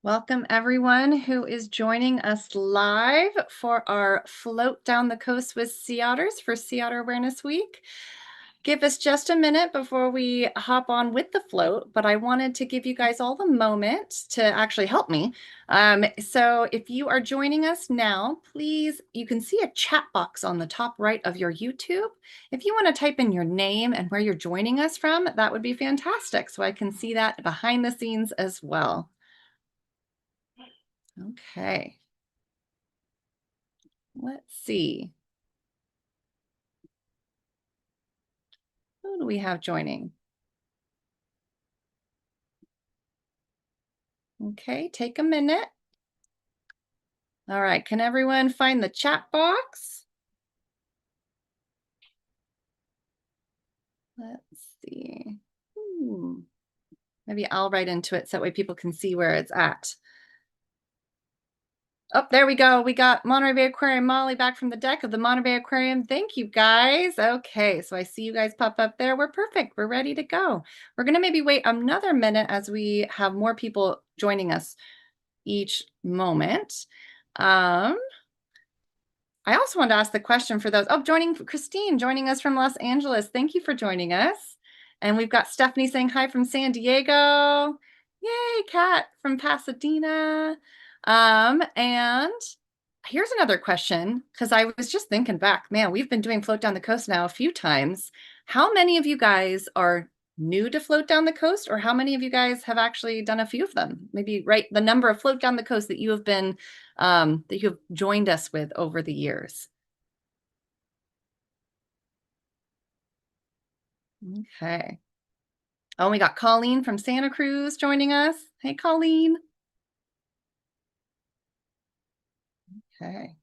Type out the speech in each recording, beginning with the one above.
Welcome everyone who is joining us live for our Float Down the Coast with Sea Otters for Sea Otter Awareness Week. Give us just a minute before we hop on with the float, but I wanted to give you guys all the moment to actually help me. So if you are joining us now, please, you can see a chat box on the top right of your YouTube. If you want to type in your name and where you're joining us from, that would be fantastic. So I can see that behind the scenes as well. Okay. Let's see. Who do we have joining? Okay, take a minute. All right, can everyone find the chat box? Let's see. Maybe I'll write into it so that way people can see where it's at. Oh, there we go. We got Monterey Bay Aquarium Molly back from the deck of the Monterey Bay Aquarium. Thank you, guys. Okay, so I see you guys pop up there. We're perfect. We're ready to go. We're going to maybe wait another minute as we have more people joining us each moment. I also wanted to ask the question for those. Oh, Christine joining us from Los Angeles. Thank you for joining us. And we've got Stephanie saying hi from San Diego. Yay, Kat from Pasadena. And here's another question, because I was just thinking back, man, we've been doing Float Down the Coast now a few times. How many of you guys are new to Float Down the Coast, or how many of you guys have actually done a few of them? Maybe write the number of Float Down the Coast that you have been that you have joined us with over the years. Okay. Oh, we got Colleen from Santa Cruz joining us. Hey, Colleen. Okay.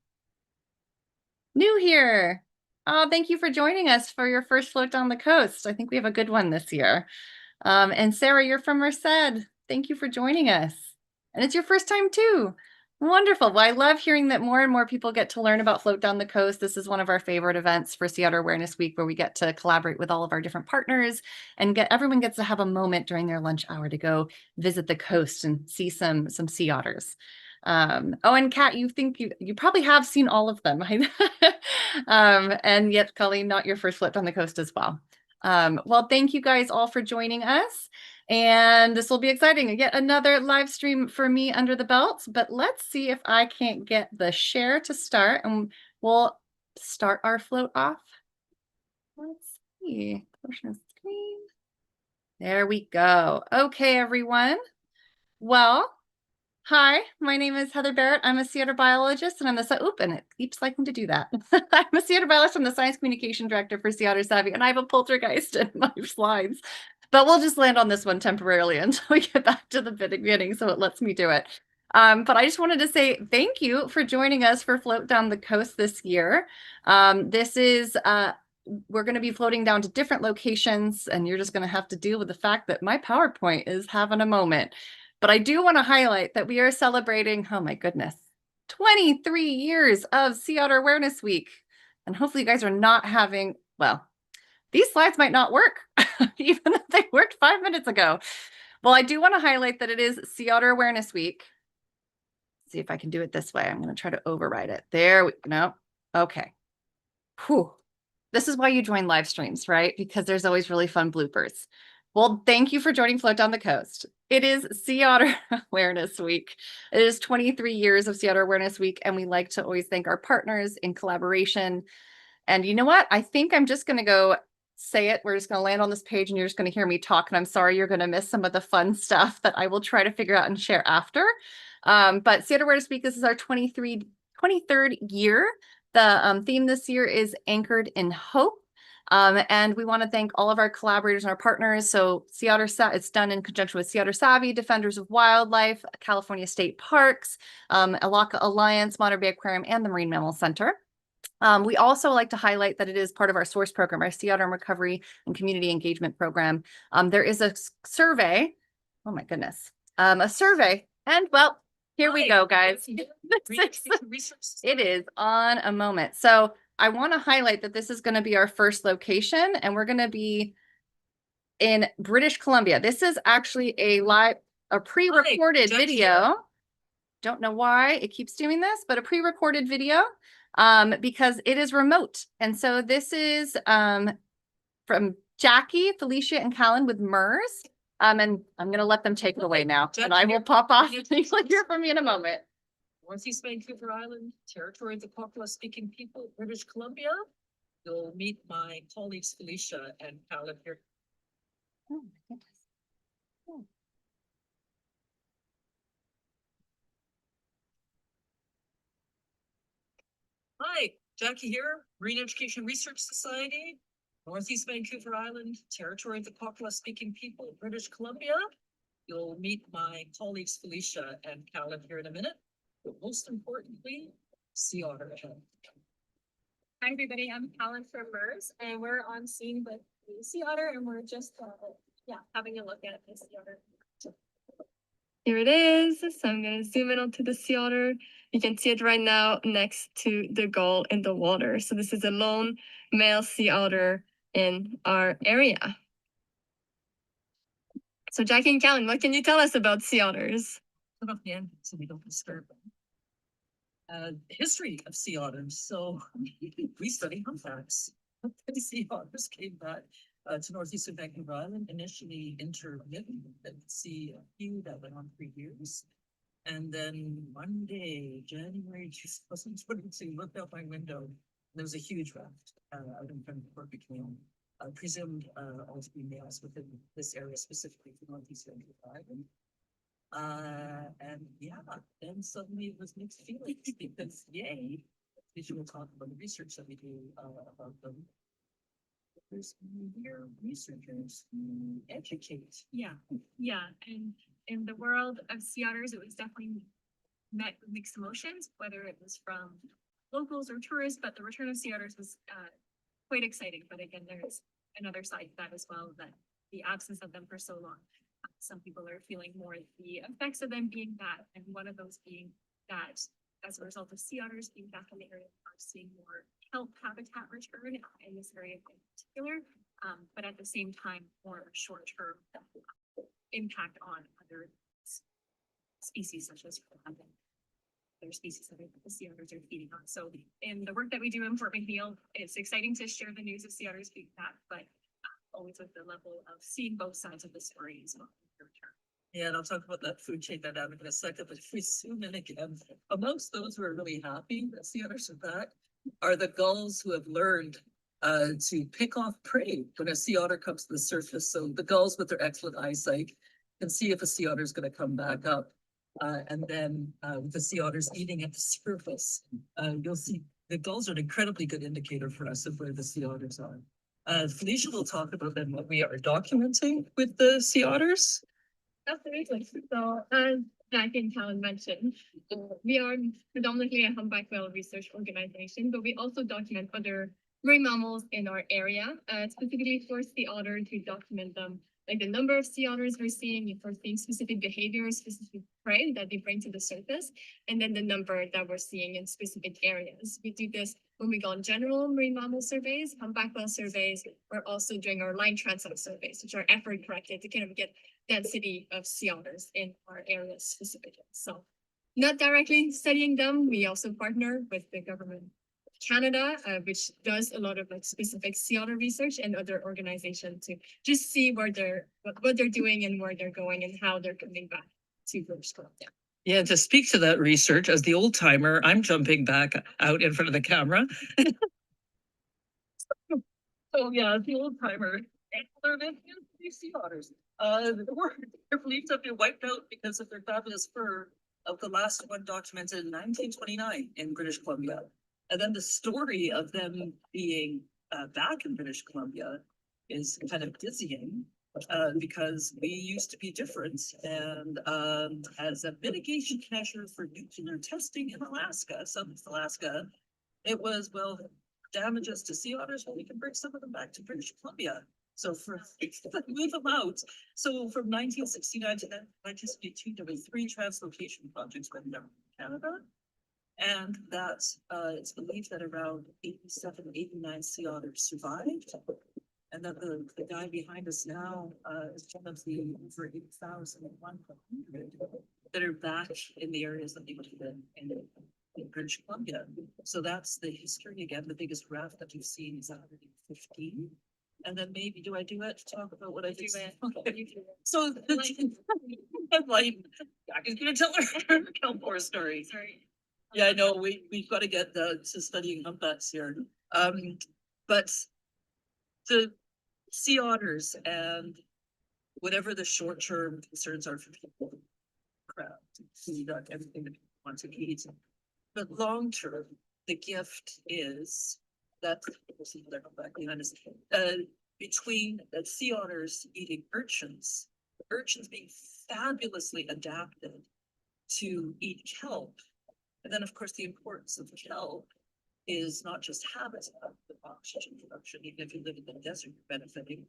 New here. Oh, thank you for joining us for your first Float Down the Coast. I think we have a good one this year. And Sarah, you're from Merced. Thank you for joining us. And it's your first time too. Wonderful. Well, I love hearing that more and more people get to learn about Float Down the Coast. This is one of our favorite events for Sea Otter Awareness Week, where we get to collaborate with all of our different partners and everyone gets to have a moment during their lunch hour to go visit the coast and see some sea otters. Oh, and Kat, you probably have seen all of them. And yet, Colleen, not your first Float Down the Coast as well. Well, thank you guys all for joining us. And this will be exciting. Yet another live stream for me under the belt. But let's see if I can't get the share to start, and we'll start our float off. Let's see. Portion of screen. There we go. Okay, everyone. Well, hi, my name is Heather Barrett. I'm a Sea Otter biologist, and I'm and it keeps liking to do that. I'm a Sea Otter biologist. I'm the science communication director for Sea Otter Savvy, and I have a poltergeist in my slides. But we'll just land on this one temporarily until we get back to the beginning, so it lets me do it. But I just wanted to say thank you for joining us for Float Down the Coast this year. We're going to be floating down to different locations, and you're just going to have to deal with the fact that my PowerPoint is having a moment. But I do want to highlight that we are celebrating, oh my goodness, 23 years of Sea Otter Awareness Week. And hopefully you guys are not having, well, these slides might not work, even if they worked 5 minutes ago. Well, I do want to highlight that it is Sea Otter Awareness Week. Let's see if I can do it this way. I'm going to try to override it. No, okay. Whew. This is why you join live streams, right? Because there's always really fun bloopers. Well, thank you for joining Float Down the Coast. It is Sea Otter Awareness Week. It is 23 years of Sea Otter Awareness Week, and we like to always thank our partners in collaboration. And you know what? I think I'm just going to go say it. We're just going to land on this page, and you're just going to hear me talk. And I'm sorry you're going to miss some of the fun stuff that I will try to figure out and share after. But Sea Otter Awareness Week, this is our 23rd year. The theme this year is Anchored in Hope. And we want to thank all of our collaborators and our partners. So it's done in conjunction with Sea Otter Savvy, Defenders of Wildlife, California State Parks, Alaka Alliance, Monterey Bay Aquarium, and the Marine Mammal Center. We also like to highlight that it is part of our SOURCE program, our Sea Otter Recovery and Community Engagement Program. There is a survey. Oh my goodness. A survey. And well, here we go, guys. It is on a moment. So I want to highlight that this is going to be our first location, and we're going to be in British Columbia. This is actually a live. a pre-recorded video. Don't know why it keeps doing this, but a pre-recorded video because it is remote. And so this is from Jackie, Felicia, and Callan with MERS. And I'm going to let them take it away now. And I will pop off and you'll hear from me in a moment. Northeast Vancouver Island, territory of the Popula-speaking people, British Columbia. You'll meet my colleagues Felicia and Callan here. Oh, my goodness. Oh. Hi, Jackie here, Marine Education Research Society, Northeast Vancouver Island, territory of the Popula-speaking people, British Columbia. You'll meet my colleagues Felicia and Callan here in a minute, but most importantly, Sea Otter ahead. Hi everybody, I'm Callan from MERS and we're on scene with the Sea Otter and we're just having a look at the Sea Otter. Here it is. So I'm gonna zoom in onto the Sea Otter. You can see it right now next to the gull in the water. So this is a lone male Sea Otter in our area. So Jackie and Callan, what can you tell us about Sea Otters? Put off the end so we don't disturb them. History of sea otters. So we study humpbacks. The sea otters came back to northeastern Vancouver Island, initially intermittent, and see a few that went on for years. And then one day, January 2022, looked out my window, and there was a huge raft out in front of Port McNeil, presumed all to be males within this area, specifically for northeast Vancouver Island. And yeah, then suddenly it was mixed feelings because yay, as you will talk about the research that we do about them. There's we're researchers who educate. Yeah. And in the world of sea otters, it was definitely met with mixed emotions, whether it was from locals or tourists, but the return of sea otters was quite exciting. But again, there's another side to that as well, that the absence of them for so long. Some people are feeling more the effects of them being that, and one of those being that as a result of sea otters being back in the area, are seeing more kelp habitat return in this area in particular, but at the same time, more short-term impact on other species such as other species that the sea otters are feeding on. So in the work that we do in Port McNeil, it's exciting to share the news of sea otters being back, but always with the level of seeing both sides of the story as well. Yeah, and I'll talk about that food chain dynamic in a second, but if we zoom in again, amongst those who are really happy that sea otters are back are the gulls who have learned to pick off prey when a sea otter comes to the surface. So the gulls with their excellent eyesight can see if a sea otter is going to come back up. And then with the sea otters eating at the surface, you'll see the gulls are an incredibly good indicator for us of where the sea otters are. Felicia will talk about then what we are documenting with the sea otters. Absolutely. So as Jackie and Callan mentioned, we are predominantly a humpback whale research organization, but we also document other marine mammals in our area, specifically for sea otter to document them, like the number of sea otters we're seeing, if we're seeing specific behaviors, specific prey that they bring to the surface, and then the number that we're seeing in specific areas. We do this when we go on general marine mammal surveys, humpback whale surveys. We're also doing our line transect surveys, which are effort corrected to kind of get density of sea otters in our areas specifically. So not directly studying them, we also partner with the government of Canada, which does a lot of like specific sea otter research, and other organizations to just see where what they're doing and where they're going and how they're coming back to British Columbia. Yeah, to speak to that research, as the old timer, I'm jumping back out in front of the camera. So yeah, the old timer, these sea otters. Their believed to have been wiped out because of their fabulous fur of the last one documented in 1929 in British Columbia. And then the story of them being back in British Columbia is kind of dizzying. Because we used to be different, and as a mitigation measure for nuclear testing in Alaska, South Alaska, it was, well, damages to sea otters, well, we can bring some of them back to British Columbia. So for move them out. So from 1969 to 1972, there were 3 translocation projects went down in Canada. And that it's believed that around 87, 89 sea otters survived. And then the guy behind us now is one of the over 8,001 that are back in the areas that they would have been in British Columbia. So that's the history again. The biggest raft that you've seen is 115. And then maybe, do I do it? Talk about what I do. Okay. So I'm like, Jack is gonna tell her Kelmore story. Sorry. Yeah, I know, we've got to get to studying humpbacks here. But the sea otters and whatever the short-term concerns are for people, crab, food, everything that people want to eat. But long-term, the gift is that between sea otters eating urchins being fabulously adapted to eat kelp. And then, of course, the importance of kelp is not just habitat, but oxygen production. Even if you live in the desert, you're benefiting,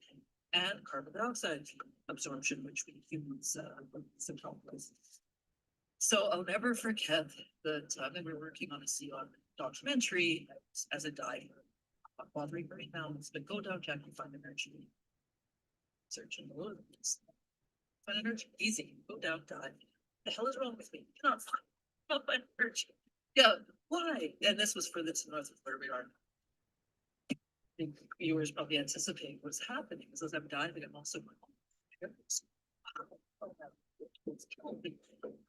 and carbon dioxide absorption, which we humans sometimes. So I'll never forget the time that we were working on a sea otter documentary as a diver, bothering marine mammals, but go down, Jack, and find an urchin. Search in the wilderness. Find an urchin, easy. Go down, dive. The hell is wrong with me? Cannot find an urchin. Yeah, why? And this was further to the north of where we are. I think viewers probably anticipating what's happening because as I'm diving, I'm also going,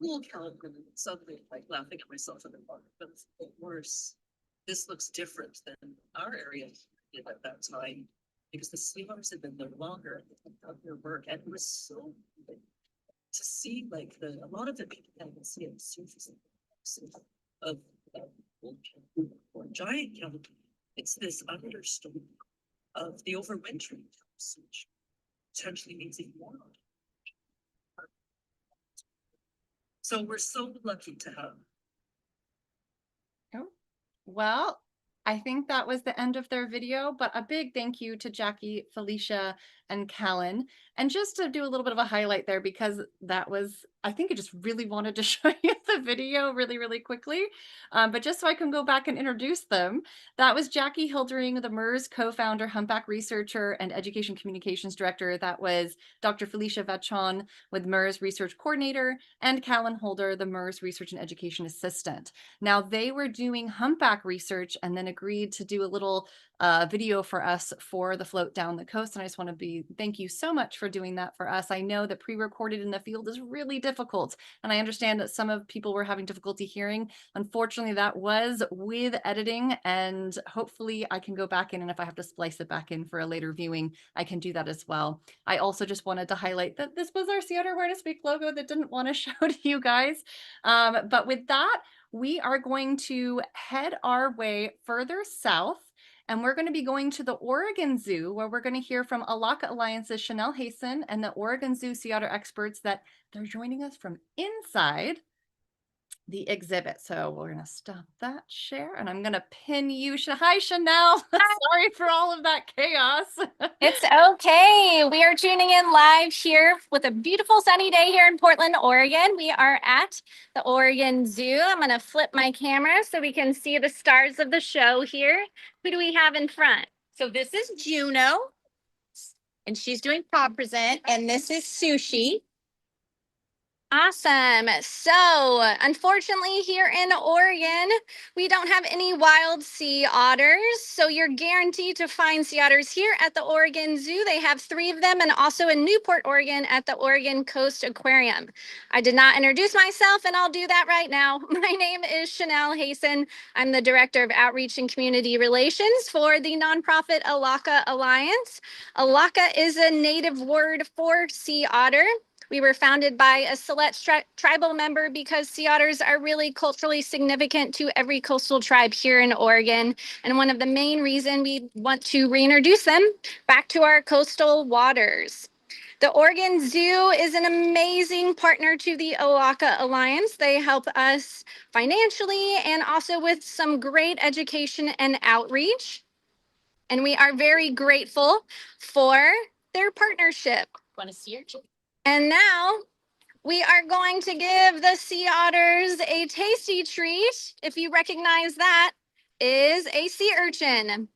cool kelp, and suddenly like laughing at myself in the water. But it's worse. This looks different than our area at that time because the sea otters had been there longer of their work, and it was so good to see like a lot of the people can't even see it surface of or giant kelp. It's this understory of the overwintering, which potentially means even more. So we're so lucky to have. Oh, well, I think that was the end of their video, but a big thank you to Jackie, Felicia, and Callan. And just to do a little bit of a highlight there, because that was, I think I just really wanted to show you the video really, really quickly. But just so I can go back and introduce them, that was Jackie Hildering, the MERS co-founder, humpback researcher, and education communications director. That was Dr. Felicia Vachon with MERS research coordinator, and Callan Holder, the MERS research and education assistant. Now they were doing humpback research and then agreed to do a little video for us for the float down the coast. And I just want to thank you so much for doing that for us. I know that pre-recorded in the field is really difficult. And I understand that some of people were having difficulty hearing. Unfortunately, that was with editing, and hopefully I can go back in, and if I have to splice it back in for a later viewing, I can do that as well. I also just wanted to highlight that this was our Sea Otter Awareness Week logo that didn't want to show to you guys. But with that, we are going to head our way further south, and we're going to be going to the Oregon Zoo, where we're going to hear from Alaka Alliance's Chanel Hayson and the Oregon Zoo Sea Otter experts that they're joining us from inside the exhibit. So we're going to stop that share, and I'm going to pin you. Hi, Chanel. Sorry for all of that chaos. It's okay. We are tuning in live here with a beautiful sunny day here in Portland, Oregon. We are at the Oregon Zoo. I'm going to flip my camera so we can see the stars of the show here. Who do we have in front? So this is Juno, and she's doing paw present, and this is Sushi. Awesome. So unfortunately here in Oregon, we don't have any wild sea otters. So you're guaranteed to find sea otters here at the Oregon Zoo. They have 3 of them, and also in Newport, Oregon at the Oregon Coast Aquarium. I did not introduce myself, and I'll do that right now. My name is Chanel Hayson. I'm the Director of Outreach and Community Relations for the nonprofit Alaka Alliance. Alaka is a native word for sea otter. We were founded by a select tribal member because sea otters are really culturally significant to every coastal tribe here in Oregon. And one of the main reasons we want to reintroduce them back to our coastal waters. The Oregon Zoo is an amazing partner to the Alaka Alliance. They help us financially and also with some great education and outreach. And we are very grateful for their partnership. Want to see your chicken? And now we are going to give the sea otters a tasty treat. If you recognize that, is a sea urchin.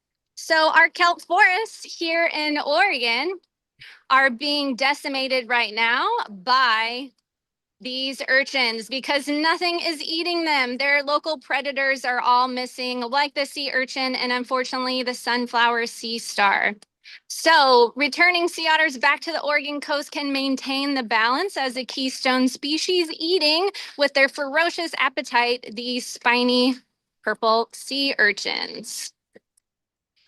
So our kelp forests here in Oregon are being decimated right now by these urchins because nothing is eating them. Their local predators are all missing, like the sea urchin and unfortunately the sunflower sea star. So returning sea otters back to the Oregon coast can maintain the balance as a keystone species, eating with their ferocious appetite these spiny purple sea urchins.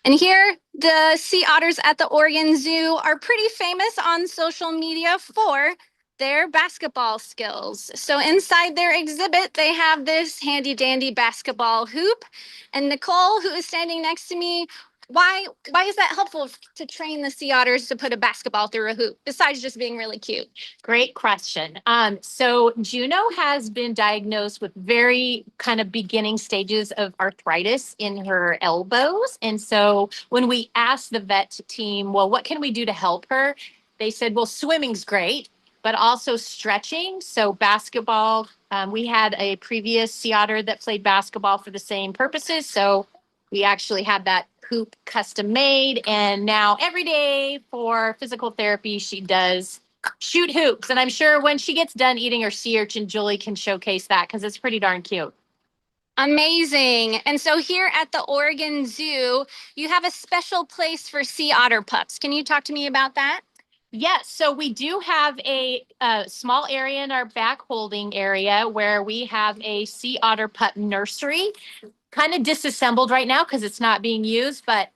And here, the sea otters at the Oregon Zoo are pretty famous on social media for their basketball skills. So inside their exhibit, they have this handy dandy basketball hoop. And Nicole, who is standing next to me, why is that helpful to train the sea otters to put a basketball through a hoop, besides just being really cute? Great question. So Juno has been diagnosed with very kind of beginning stages of arthritis in her elbows. And so when we asked the vet team, well, what can we do to help her? They said, well, swimming's great, but also stretching. So basketball, we had a previous sea otter that played basketball for the same purposes. So we actually had that hoop custom made. And now every day for physical therapy, she does shoot hoops. And I'm sure when she gets done eating her sea urchin, Julie can showcase that because it's pretty darn cute. Amazing. And so here at the Oregon Zoo, you have a special place for sea otter pups. Can you talk to me about that? Yes, so we do have a small area in our back holding area where we have a sea otter pup nursery, kind of disassembled right now because it's not being used, but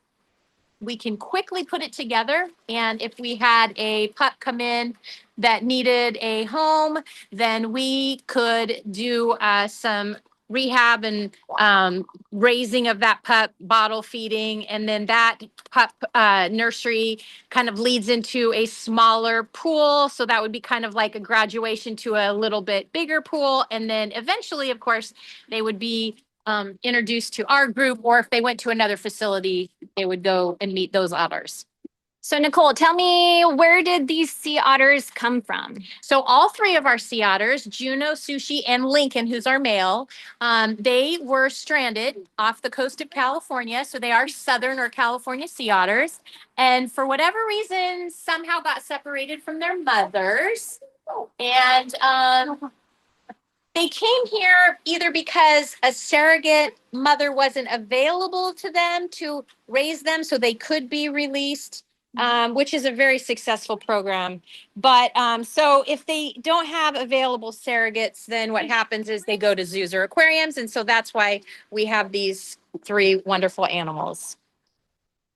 we can quickly put it together. And if we had a pup come in that needed a home, then we could do some rehab and raising of that pup, bottle feeding, and then that pup nursery kind of leads into a smaller pool. So that would be kind of like a graduation to a little bit bigger pool. And then eventually, of course, they would be introduced to our group, or if they went to another facility, they would go and meet those otters. So Nicole, tell me, where did these sea otters come from? So all three of our sea otters, Juno, Sushi, and Lincoln, who's our male, they were stranded off the coast of California. So they are Southern or California sea otters. And for whatever reason, somehow got separated from their mothers. And they came here either because a surrogate mother wasn't available to them to raise them so they could be released, which is a very successful program. But so if they don't have available surrogates, then what happens is they go to zoos or aquariums. And so that's why we have these three wonderful animals.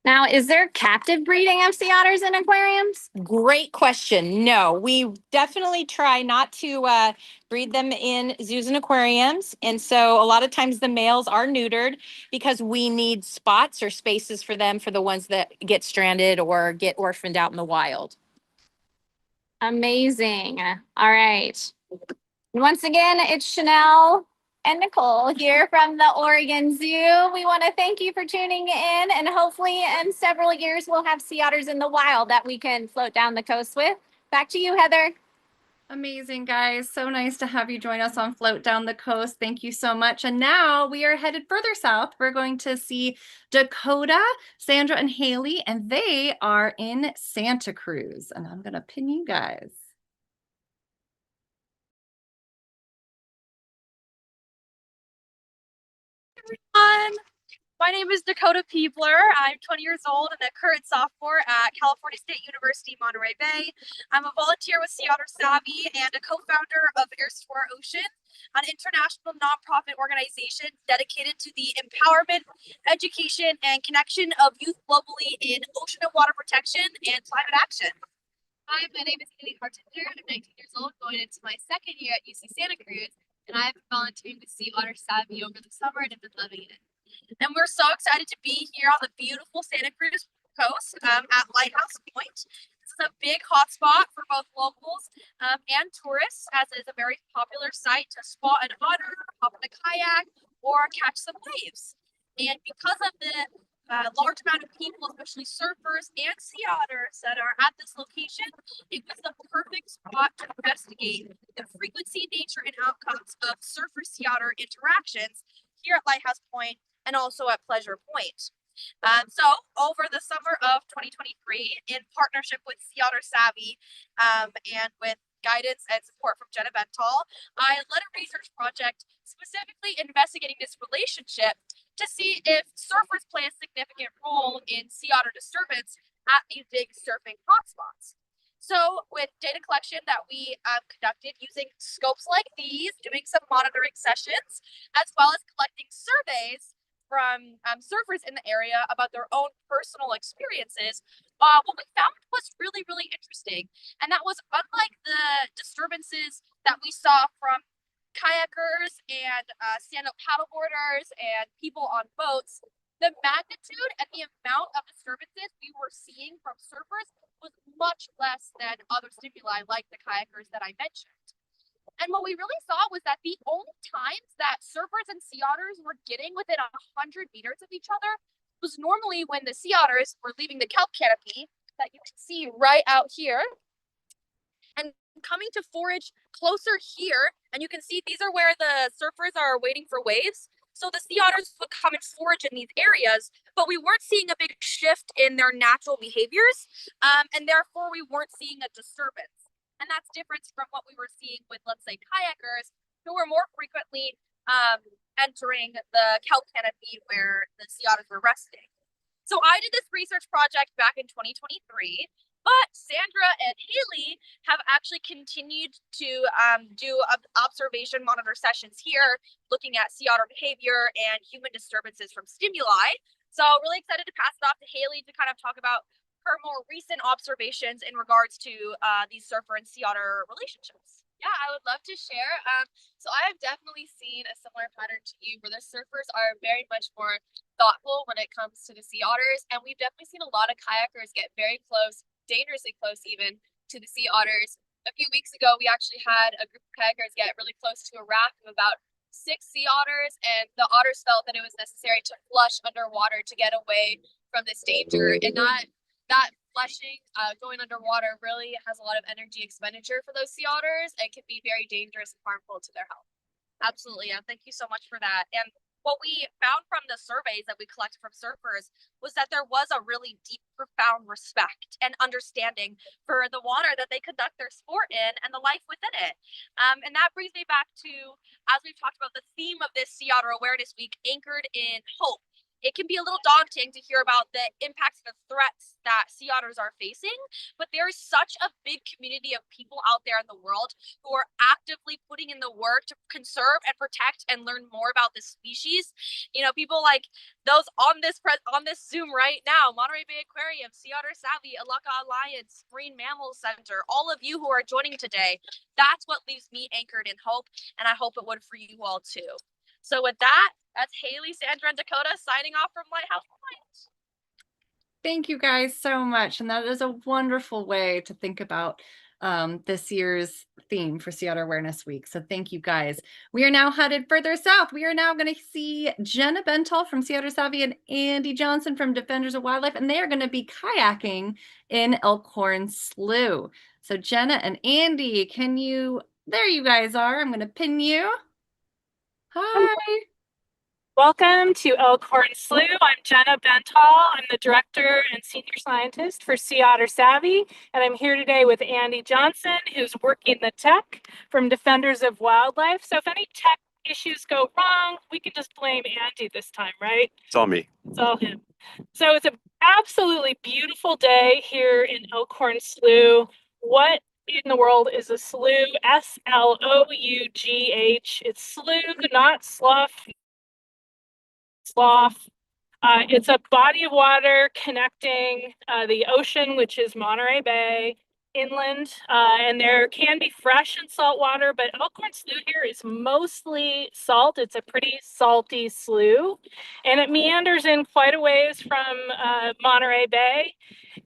Now, is there captive breeding of sea otters in aquariums? Great question. No, we definitely try not to breed them in zoos and aquariums. And so a lot of times the males are neutered because we need spots or spaces for them for the ones that get stranded or get orphaned out in the wild. Amazing. All right. Once again, it's Chanel and Nicole here from the Oregon Zoo. We want to thank you for tuning in, and hopefully in several years we'll have sea otters in the wild that we can float down the coast with. Back to you, Heather. Amazing, guys. So nice to have you join us on Float Down the Coast. Thank you so much. And now we are headed further south. We're going to see Dakota, Sandra, and Haley, and they are in Santa Cruz. And I'm going to pin you guys. Everyone. My name is Dakota Peebler. I'm 20 years old and a current sophomore at California State University, Monterey Bay. I'm a volunteer with Sea Otter Savvy and a co-founder of Heirs to Our Ocean, an international nonprofit organization dedicated to the empowerment, education, and connection of youth globally in ocean and water protection and climate action. Hi, my name is Haley Carpenter. I'm 19 years old, going into my second year at UC Santa Cruz, and I've been volunteering with Sea Otter Savvy over the summer and have been loving it. And we're so excited to be here on the beautiful Santa Cruz coast at Lighthouse Point. This is a big hotspot for both locals and tourists, as it is a very popular site to spot an otter, hop in a kayak, or catch some waves. And because of the large amount of people, especially surfers and sea otters that are at this location, it was the perfect spot to investigate the frequency, nature, and outcomes of surfer sea otter interactions here at Lighthouse Point and also at Pleasure Point. So over the summer of 2023, in partnership with Sea Otter Savvy, and with guidance and support from Jenna Bental, I led a research project specifically investigating this relationship to see if surfers play a significant role in sea otter disturbance at these big surfing hotspots. So with data collection that we conducted using scopes like these, doing some monitoring sessions, as well as collecting surveys from surfers in the area about their own personal experiences, what we found was really, really interesting. And that was, unlike the disturbances that we saw from kayakers and stand-up paddleboarders and people on boats, the magnitude and the amount of disturbances we were seeing from surfers was much less than other stimuli like the kayakers that I mentioned. And what we really saw was that the only times that surfers and sea otters were getting within 100 meters of each other was normally when the sea otters were leaving the kelp canopy that you can see right out here and coming to forage closer here. And you can see these are where the surfers are waiting for waves. So the sea otters would come and forage in these areas, but we weren't seeing a big shift in their natural behaviors, and therefore we weren't seeing a disturbance. And that's different from what we were seeing with, let's say, kayakers, who were more frequently entering the kelp canopy where the sea otters were resting. So I did this research project back in 2023, but Sandra and Haley have actually continued to do observation monitor sessions here, looking at sea otter behavior and human disturbances from stimuli. So really excited to pass it off to Haley to kind of talk about her more recent observations in regards to these surfer and sea otter relationships. Yeah, I would love to share. So I have definitely seen a similar pattern to you where the surfers are very much more thoughtful when it comes to the sea otters. And we've definitely seen a lot of kayakers get very close, dangerously close even, to the sea otters. A few weeks ago, we actually had a group of kayakers get really close to a raft of about 6 sea otters, and the otters felt that it was necessary to flush underwater to get away from this danger. And that flushing, going underwater, really has a lot of energy expenditure for those sea otters and can be very dangerous and harmful to their health. Absolutely, and thank you so much for that. And what we found from the surveys that we collected from surfers was that there was a really deep, profound respect and understanding for the water that they conduct their sport in and the life within it. And that brings me back to, as we've talked about, the theme of this Sea Otter Awareness Week, anchored in hope. It can be a little daunting to hear about the impacts and the threats that sea otters are facing, but there is such a big community of people out there in the world who are actively putting in the work to conserve and protect and learn more about this species. You know, people like those on this Zoom right now: Monterey Bay Aquarium, Sea Otter Savvy, Alaka Alliance, Marine Mammal Center, all of you who are joining today. That's what leaves me anchored in hope, and I hope it would for you all too. So with that, that's Haley, Sandra, and Dakota signing off from Lighthouse Point. Thank you guys so much. And that is a wonderful way to think about this year's theme for Sea Otter Awareness Week. So thank you guys. We are now headed further south. We are now going to see Jenna Bental from Sea Otter Savvy and Andy Johnson from Defenders of Wildlife, and they are going to be kayaking in Elkhorn Slough. So Jenna and Andy, there you guys are. I'm going to pin you. Hi. Welcome to Elkhorn Slough. I'm Jenna Bental. I'm the director and senior scientist for Sea Otter Savvy, and I'm here today with Andy Johnson, who's working the tech from Defenders of Wildlife. So if any tech issues go wrong, we can just blame Andy this time, right? It's all me. It's all him. So it's an absolutely beautiful day here in Elkhorn Slough. What in the world is a slough? S-L-O-U-G-H. It's slough, not slough. It's a body of water connecting the ocean, which is Monterey Bay, inland, and there can be fresh and salt water, but Elkhorn Slough here is mostly salt. It's a pretty salty slough, and it meanders in quite a ways from Monterey Bay.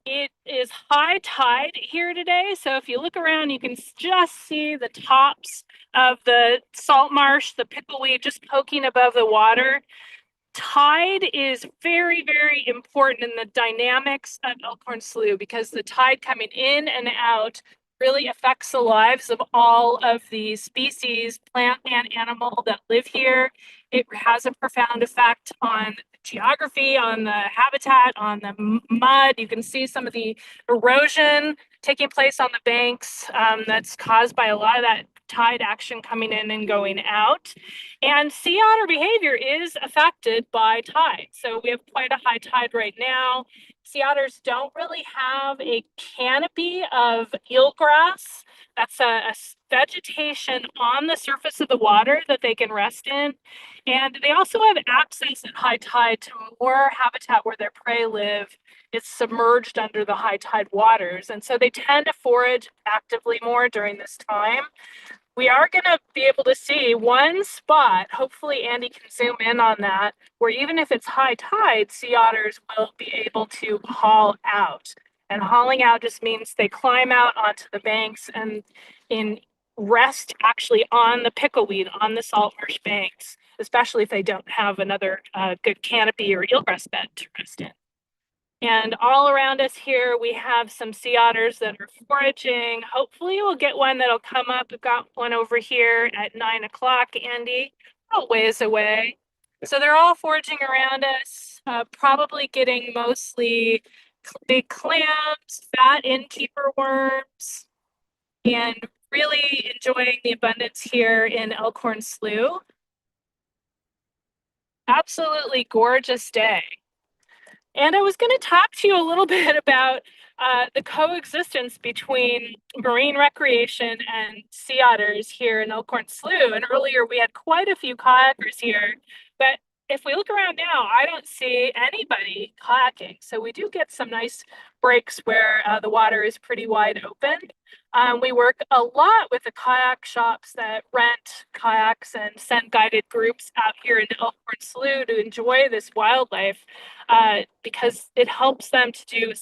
It is high tide here today, so if you look around, you can just see the tops of the salt marsh, the pickleweed just poking above the water. Tide is very, very important in the dynamics of Elkhorn Slough because the tide coming in and out really affects the lives of all of the species, plant and animal, that live here. It has a profound effect on geography, on the habitat, on the mud. You can see some of the erosion taking place on the banks that's caused by a lot of that tide action coming in and going out. And sea otter behavior is affected by tide. So we have quite a high tide right now. Sea otters don't really have a canopy of eelgrass. That's a vegetation on the surface of the water that they can rest in. And they also have access at high tide to more habitat where their prey live. It's submerged under the high tide waters. And so they tend to forage actively more during this time. We are going to be able to see one spot, hopefully Andy can zoom in on that, where even if it's high tide, sea otters will be able to haul out. And hauling out just means they climb out onto the banks and rest actually on the pickleweed, on the salt marsh banks, especially if they don't have another good canopy or eelgrass bed to rest in. And all around us here, we have some sea otters that are foraging. Hopefully we'll get one that'll come up. We've got one over here at 9 o'clock, Andy, a ways away. So they're all foraging around us, probably getting mostly big clams, fat innkeeper worms, and really enjoying the abundance here in Elkhorn Slough. Absolutely gorgeous day. And I was going to talk to you a little bit about the coexistence between marine recreation and sea otters here in Elkhorn Slough. And earlier we had quite a few kayakers here, but if we look around now, I don't see anybody kayaking. So we do get some nice breaks where the water is pretty wide open. We work a lot with the kayak shops that rent kayaks and send guided groups out here into Elkhorn Slough to enjoy this wildlife because it helps them to do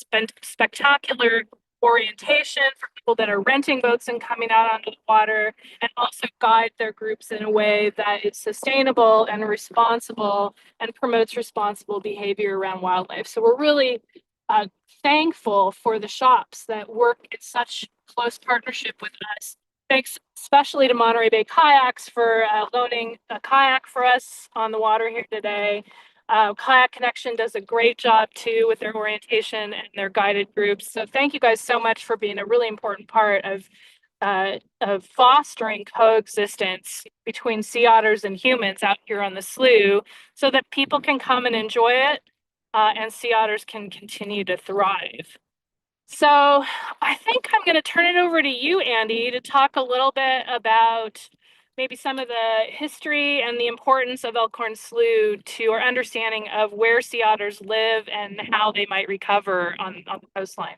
spectacular orientation for people that are renting boats and coming out onto the water, and also guide their groups in a way that is sustainable and responsible and promotes responsible behavior around wildlife. So we're really thankful for the shops that work in such close partnership with us. Thanks especially to Monterey Bay Kayaks for loaning a kayak for us on the water here today. Kayak Connection does a great job too with their orientation and their guided groups. So thank you guys so much for being a really important part of fostering coexistence between sea otters and humans out here on the slough so that people can come and enjoy it and sea otters can continue to thrive. So I think I'm going to turn it over to you, Andy, to talk a little bit about maybe some of the history and the importance of Elkhorn Slough to our understanding of where sea otters live and how they might recover on the coastline.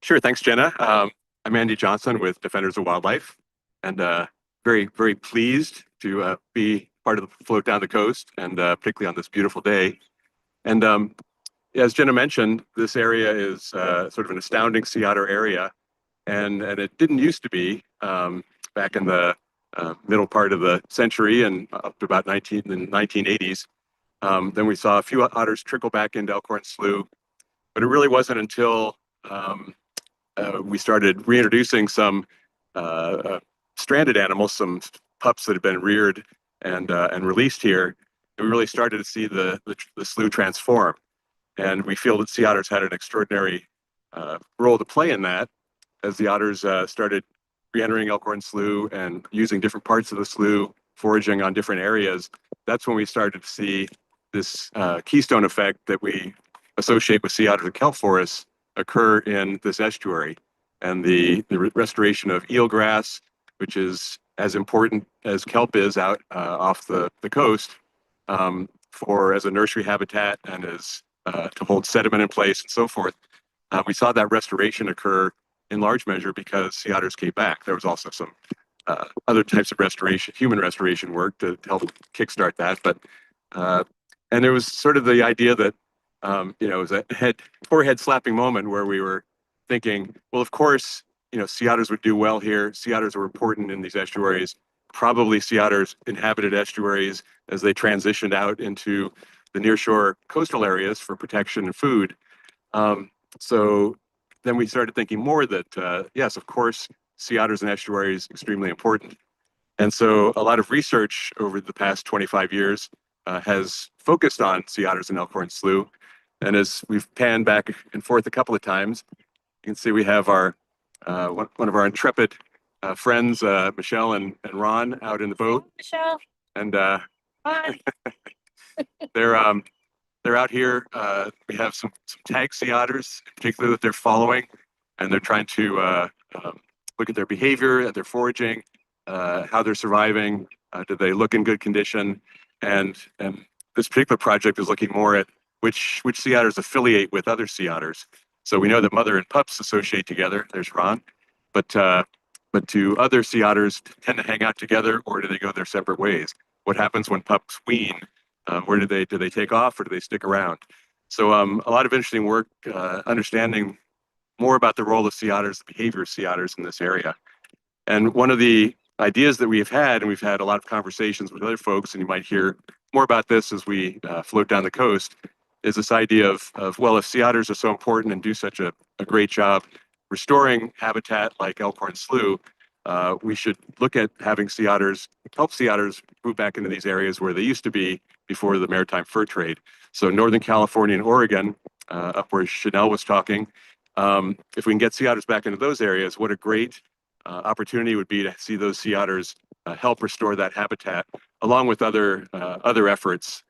Sure, thanks, Jenna. I'm Andy Johnson with Defenders of Wildlife, and very, very pleased to be part of the float down the coast, and particularly on this beautiful day. And as Jenna mentioned, this area is sort of an astounding sea otter area, and it didn't used to be back in the middle part of the century and up to about the 1980s. Then we saw a few otters trickle back into Elkhorn Slough, but it really wasn't until we started reintroducing some stranded animals, some pups that had been reared and released here, and we really started to see the slough transform. And we feel that sea otters had an extraordinary role to play in that, as the otters started re-entering Elkhorn Slough and using different parts of the slough, foraging on different areas. That's when we started to see this keystone effect that we associate with sea otters and kelp forests occur in this estuary. And the restoration of eelgrass, which is as important as kelp is out off the coast, as a nursery habitat and as to hold sediment in place and so forth. We saw that restoration occur in large measure because sea otters came back. There was also some other types of restoration, human restoration work to help kickstart that. But and there was sort of the idea that it was a forehead slapping moment where we were thinking, well, of course, sea otters would do well here. Sea otters were important in these estuaries. Probably sea otters inhabited estuaries as they transitioned out into the nearshore coastal areas for protection and food. So then we started thinking more that, yes, of course, sea otters and estuaries extremely important. And so a lot of research over the past 25 years has focused on sea otters and elkhorn slough. And as we've panned back and forth a couple of times, you can see we have our one of our intrepid friends, Michelle and Ron, out in the boat. Michelle. And Hi. they're out here. We have some tag sea otters, in particular, that they're following, and they're trying to look at their behavior, at their foraging, how they're surviving. Do they look in good condition? And this particular project is looking more at which sea otters affiliate with other sea otters. So we know that mother and pups associate together. There's Ron, but do other sea otters tend to hang out together, or do they go their separate ways? What happens when pups wean? Where do they take off, or do they stick around? So a lot of interesting work understanding more about the role of sea otters, the behavior of sea otters in this area. And one of the ideas that we've had, and we've had a lot of conversations with other folks, and you might hear more about this as we float down the coast, is this idea of well, if sea otters are so important and do such a great job restoring habitat like elkhorn slough, we should look at having sea otters, help sea otters move back into these areas where they used to be before the maritime fur trade. So Northern California and Oregon, up where Chanel was talking, if we can get sea otters back into those areas, what a great opportunity would be to see those sea otters help restore that habitat, along with other efforts,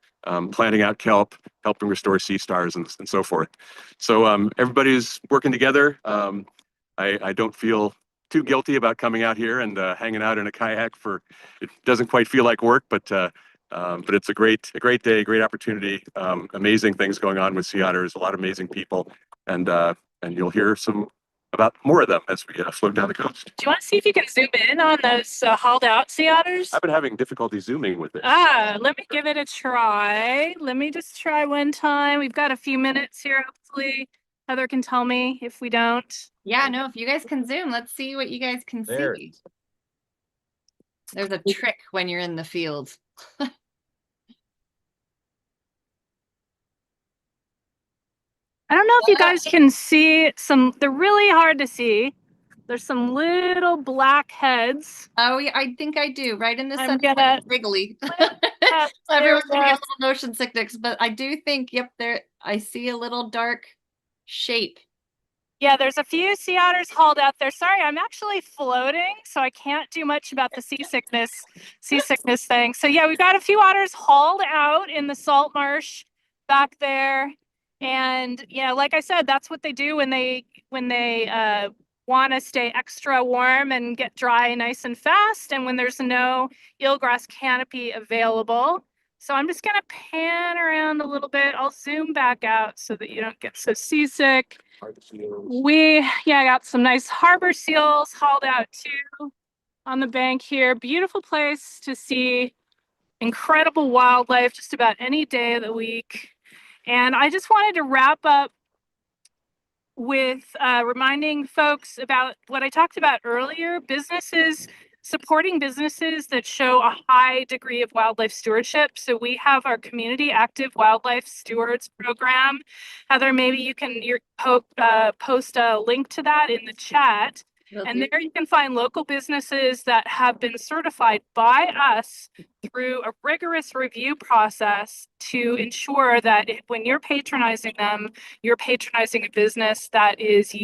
planting out kelp, helping restore sea stars, and so forth. So everybody's working together. I don't feel too guilty about coming out here and hanging out in a kayak. It doesn't quite feel like work, but it's a great day, great opportunity. Amazing things going on with sea otters, a lot of amazing people, and you'll hear about more of them as we float down the coast. Do you want to see if you can zoom in on those hauled out sea otters? I've been having difficulty zooming with this. Let me give it a try. Let me just try one time. We've got a few minutes here, hopefully. Heather can tell me if we don't. Yeah, no, if you guys can zoom, let's see what you guys can see. There's a trick when you're in the field. I don't know if you guys can see they're really hard to see. There's some little black heads. Oh yeah, I think I do. Right in the I'm center, gonna- wriggly. So everyone's gonna get a little motion sickness, but I do think, yep, there I see a little dark shape. Yeah, there's a few sea otters hauled out there. Sorry, I'm actually floating, so I can't do much about the seasickness thing. So yeah, we've got a few otters hauled out in the salt marsh back there. And like I said, that's what they do when they want to stay extra warm and get dry nice and fast, and when there's no eelgrass canopy available. So I'm just gonna pan around a little bit. I'll zoom back out so that you don't get so seasick. I got some nice harbor seals hauled out too on the bank here. Beautiful place to see incredible wildlife just about any day of the week. And I just wanted to wrap up with reminding folks about what I talked about earlier, supporting businesses that show a high degree of wildlife stewardship. So we have our Community Active Wildlife Stewards program. Heather, maybe you can post a link to that in the chat. And there you can find local businesses that have been certified by us through a rigorous review process to ensure that when you're patronizing them, you're patronizing a business that is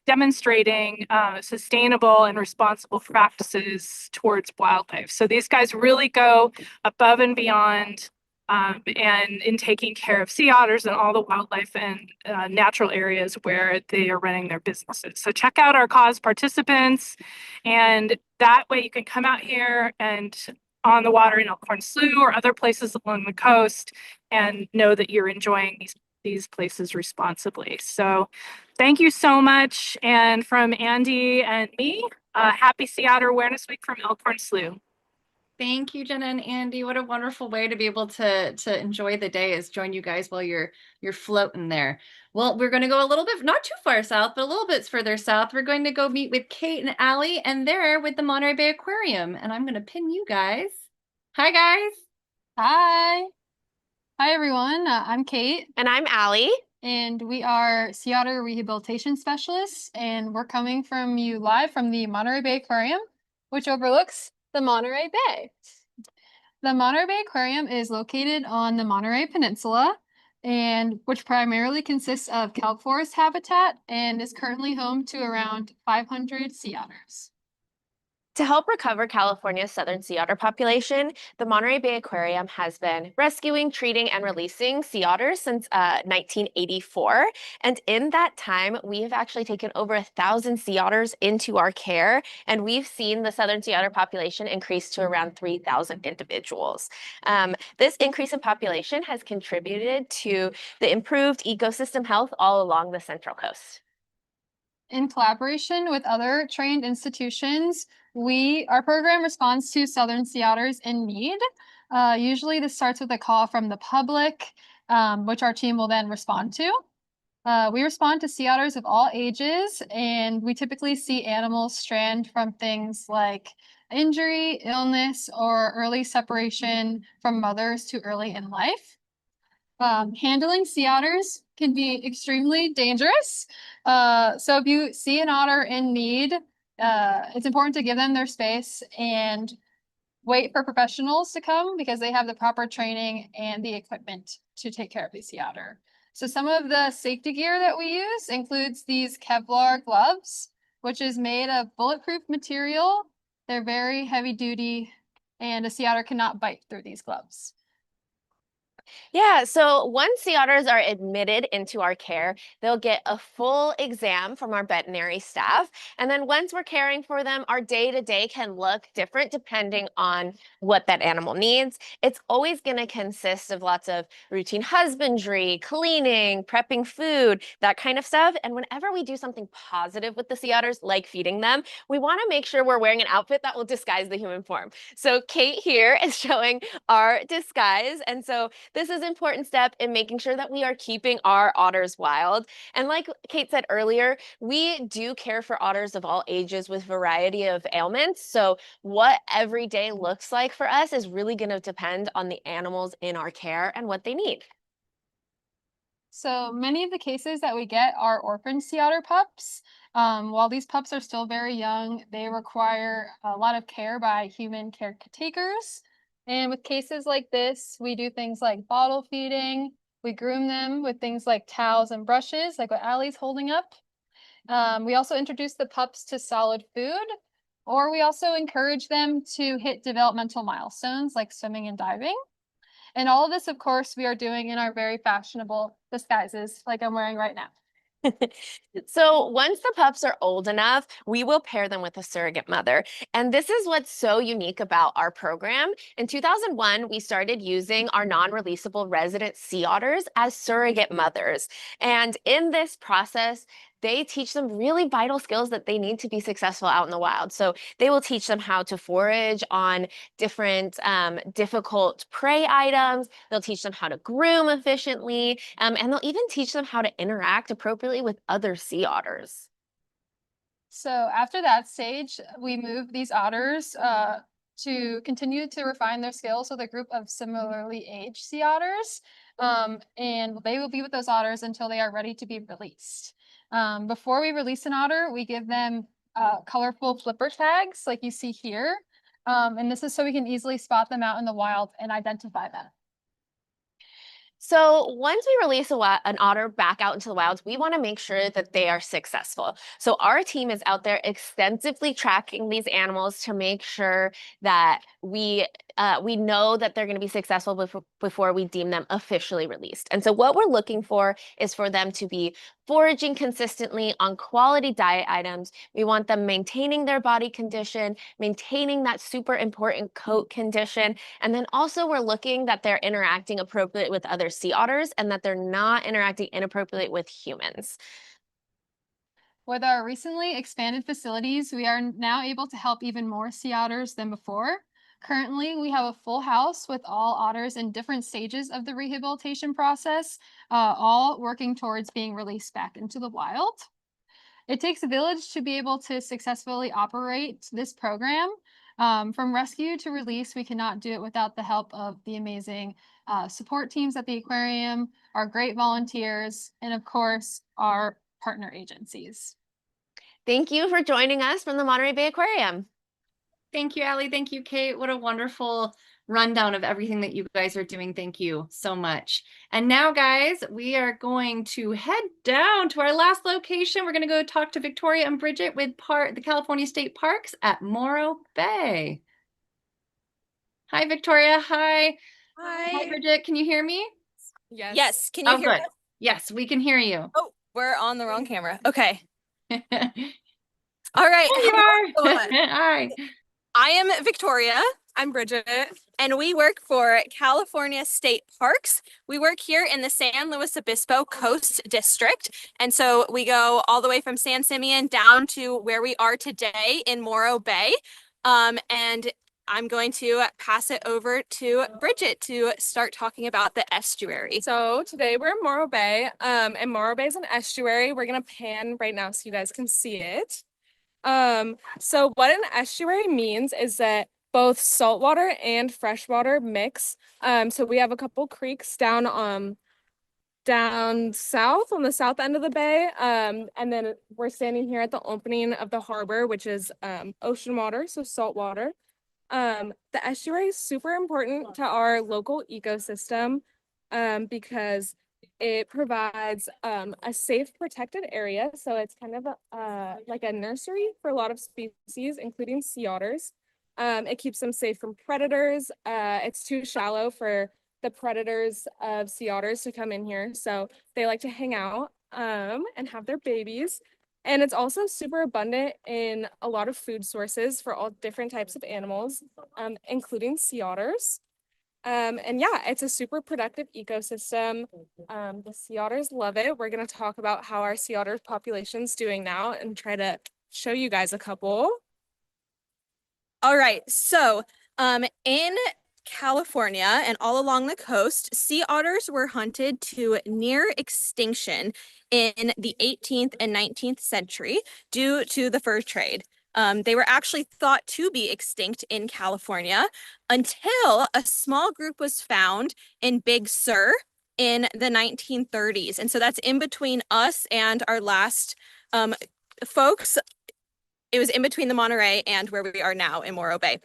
demonstrating sustainable and responsible practices towards wildlife. So these guys really go above and beyond and in taking care of sea otters and all the wildlife and natural areas where they are running their businesses. So check out our cause participants, and that way you can come out here and on the water in Elkhorn Slough or other places along the coast and know that you're enjoying these places responsibly. So thank you so much. And from Andy and me, happy Sea Otter Awareness Week from Elkhorn Slough. Thank you, Jenna and Andy. What a wonderful way to be able to enjoy the day, is join you guys while you're floating there. Well, we're going to go a little bit, not too far south, but a little bit further south. We're going to go meet with Kate and Allie, and they're with the Monterey Bay Aquarium. And I'm going to pin you guys. Hi, guys. Hi. Hi, everyone. I'm Kate. And I'm Allie. And we are Sea Otter Rehabilitation Specialists. And we're coming from you live from the Monterey Bay Aquarium, which overlooks The Monterey Bay. The Monterey Bay Aquarium is located on the Monterey Peninsula, and which primarily consists of kelp forest habitat and is currently home to around 500 sea otters. To help recover California's southern sea otter population, the Monterey Bay Aquarium has been rescuing, treating, and releasing sea otters since 1984. And in that time, we have actually taken over 1,000 sea otters into our care, and we've seen the southern sea otter population increase to around 3,000 individuals. This increase in population has contributed to the improved ecosystem health all along the Central Coast. In collaboration with other trained institutions, our program responds to southern sea otters in need. Usually this starts with a call from the public, which our team will then respond to. We respond to sea otters of all ages, and we typically see animals strand from things like injury, illness, or early separation from mothers too early in life. Handling sea otters can be extremely dangerous. So if you see an otter in need, it's important to give them their space and wait for professionals to come because they have the proper training and the equipment to take care of the sea otter. So some of the safety gear that we use includes these Kevlar gloves, which is made of bulletproof material. They're very heavy duty, and a sea otter cannot bite through these gloves. Yeah, so once sea otters are admitted into our care, they'll get a full exam from our veterinary staff. And then once we're caring for them, our day-to-day can look different depending on what that animal needs. It's always going to consist of lots of routine husbandry, cleaning, prepping food, that kind of stuff. And whenever we do something positive with the sea otters, like feeding them, we want to make sure we're wearing an outfit that will disguise the human form. So Kate here is showing our disguise. And so this is an important step in making sure that we are keeping our otters wild. And like Kate said earlier, we do care for otters of all ages with variety of ailments. So what every day looks like for us is really going to depend on the animals in our care and what they need. So many of the cases that we get are orphan sea otter pups. While these pups are still very young, they require a lot of care by human caretakers. And with cases like this, we do things like bottle feeding. We groom them with things like towels and brushes, like what Allie's holding up. We also introduce the pups to solid food, or we also encourage them to hit developmental milestones like swimming and diving. And all of this, of course, we are doing in our very fashionable disguises like I'm wearing right now. So once the pups are old enough, we will pair them with a surrogate mother. And this is what's so unique about our program. In 2001, we started using our non-releasable resident sea otters as surrogate mothers. And in this process, they teach them really vital skills that they need to be successful out in the wild. So they will teach them how to forage on different difficult prey items. They'll teach them how to groom efficiently, and they'll even teach them how to interact appropriately with other sea otters. So after that stage, we move these otters to continue to refine their skills with a group of similarly aged sea otters. And they will be with those otters until they are ready to be released. Before we release an otter, we give them colorful flipper tags like you see here. And this is so we can easily spot them out in the wild and identify them. So once we release an otter back out into the wilds, we want to make sure that they are successful. So our team is out there extensively tracking these animals to make sure that we know that they're going to be successful before we deem them officially released. And so what we're looking for is for them to be foraging consistently on quality diet items. We want them maintaining their body condition, maintaining that super important coat condition. And then also we're looking that they're interacting appropriately with other sea otters and that they're not interacting inappropriately with humans. With our recently expanded facilities, we are now able to help even more sea otters than before. Currently, we have a full house with all otters in different stages of the rehabilitation process, all working towards being released back into the wild. It takes a village to be able to successfully operate this program. From rescue to release, we cannot do it without the help of the amazing support teams at the aquarium, our great volunteers, and of course, our partner agencies. Thank you for joining us from the Monterey Bay Aquarium. Thank you, Allie. Thank you, Kate. What a wonderful rundown of everything that you guys are doing. Thank you so much. And now, guys, we are going to head down to our last location. We're going to go talk to Victoria and Bridget with the California State Parks at Morro Bay. Hi, Victoria. Hi. Hi, Bridget. Can you hear me? Yes. Can you hear good. us? Yes, we can hear you. Oh, we're on the wrong camera. Okay. There All right. you Hello, are. Hi. I am Victoria. I'm Bridget, and we work for California State Parks. We work here in the San Luis Obispo Coast District. And so we go all the way from San Simeon down to where we are today in Morro Bay. And I'm going to pass it over to Bridget to start talking about the estuary. So today we're in Morro Bay, and Morro Bay is an estuary. We're gonna pan right now so you guys can see it. So what an estuary means is that both saltwater and freshwater mix. So we have a couple creeks down south on the south end of the bay. And then we're standing here at the opening of the harbor, which is ocean water, so salt water. The estuary is super important to our local ecosystem because it provides a safe, protected area. So it's kind of like a nursery for a lot of species, including sea otters. It keeps them safe from predators. It's too shallow for the predators of sea otters to come in here. So they like to hang out and have their babies. And it's also super abundant in a lot of food sources for all different types of animals, including sea otters. And yeah, it's a super productive ecosystem. The sea otters love it. We're going to talk about how our sea otter population's doing now and try to show you guys a couple. All right, so in California and all along the coast, sea otters were hunted to near extinction in the 18th and 19th century due to the fur trade. They were actually thought to be extinct in California until a small group was found in Big Sur in the 1930s. And so that's in between us and our last folks. It was in between the Monterey and where we are now in Morro Bay.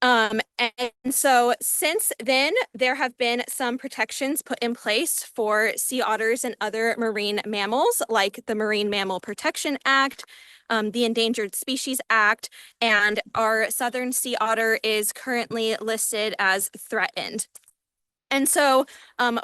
And so since then, there have been some protections put in place for sea otters and other marine mammals, like the Marine Mammal Protection Act, the Endangered Species Act, and our southern sea otter is currently listed as threatened. And so